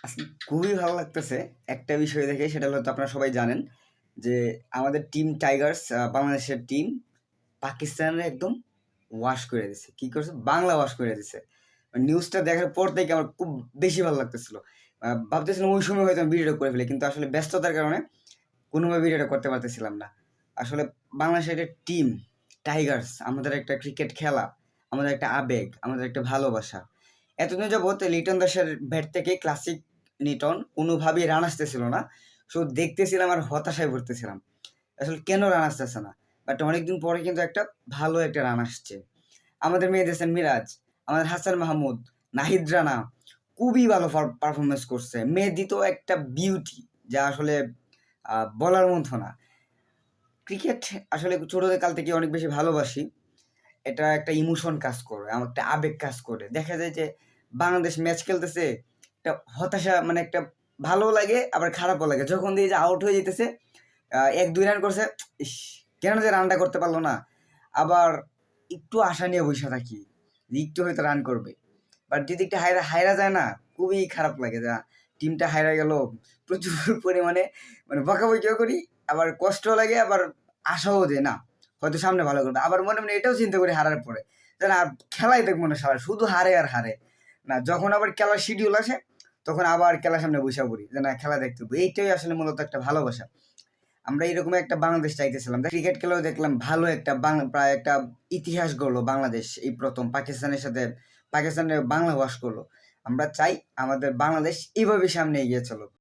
আজকে খুবই ভালো লাগতেছে একটা বিষয় দেখে, সেটা হলো তো আপনারা সবাই জানেন যে আমাদের টিম টাইগার্স, বাংলাদেশের টিম পাকিস্তানের একদম ওয়াশ করে দিছে। কি করছে? বাংলা ওয়াশ করে দিছে। নিউজটা দেখার পর থেকে আমার খুব বেশি ভালো লাগতেছিল। ভাবতেছিলাম ওই সময় হয়তো আমি ভিডিওটা করে ফেলি, কিন্তু আসলে ব্যস্ততার কারণে কোনোভাবে ভিডিওটা করতে পারতেছিলাম না। আসলে বাংলাদেশের একটা টিম টাইগার্স, আমাদের একটা ক্রিকেট খেলা, আমাদের একটা আবেগ, আমাদের একটা ভালোবাসা। এতদিন যাবৎ লিটন দাসের ব্যাট থেকে ক্লাসিক লিটন কোনোভাবেই রান আসতেছিল না। শুধু দেখতেছিলাম আর হতাশায় পড়তেছিলাম। আসলে কেন রান আসতেছে না? বাট অনেকদিন পরে কিন্তু একটা ভালো একটা রান আসছে। আমাদের মেহেদী হাসান মিরাজ, আমাদের হাসান মাহমুদ, নাহিদ রানা খুবই ভালো পারফরমেন্স করছে। মেহেদী তো একটা বিউটি, যা আসলে বলার মতো না। ক্রিকেট আসলে ছোটদের কাল থেকে অনেক বেশি ভালোবাসি। এটা একটা ইমোশন কাজ করে, আমার একটা আবেগ কাজ করে। দেখা যায় যে বাংলাদেশ ম্যাচ খেলতেছে, একটা হতাশা, মানে একটা ভালো লাগে আবার খারাপও লাগে। যখন দেখি যে আউট হয়ে যেতেছে, ১-২ রান করছে, ইস! কেন যে রানটা করতে পারল না? আবার একটু আশা নিয়ে বইসা থাকি যে একটু হয়তো রান করবে। বাট যদি একটু হাইরা হাইরা যায় না, খুবই খারাপ লাগে যে টিমটা হাইরা গেল। প্রচুর পরিমাণে মানে বকাবকিও করি, আবার কষ্টও লাগে, আবার আশাও যে না হয়তো সামনে ভালো করবে। আবার মনে মনে এটাও চিন্তা করি হারার পরে যে না, খেলাই দেখবো না সারা, শুধু হারে আর হারে। না, যখন আবার খেলার শিডিউল আসে তখন আবার খেলার সামনে বসে পড়ি যে না, খেলা দেখতে হবে। এইটাই আসলে মূলত একটা ভালোবাসা। আমরা এরকম একটা বাংলাদেশ চাইতেছিলাম। ক্রিকেট খেলেও দেখলাম ভালো একটা প্রায় একটা ইতিহাস গড়লো বাংলাদেশ। এই প্রথম পাকিস্তানের সাথে পাকিস্তানের বাংলা ওয়াশ করলো। আমরা চাই আমাদের বাংলাদেশ এইভাবে সামনে এগিয়ে চলুক।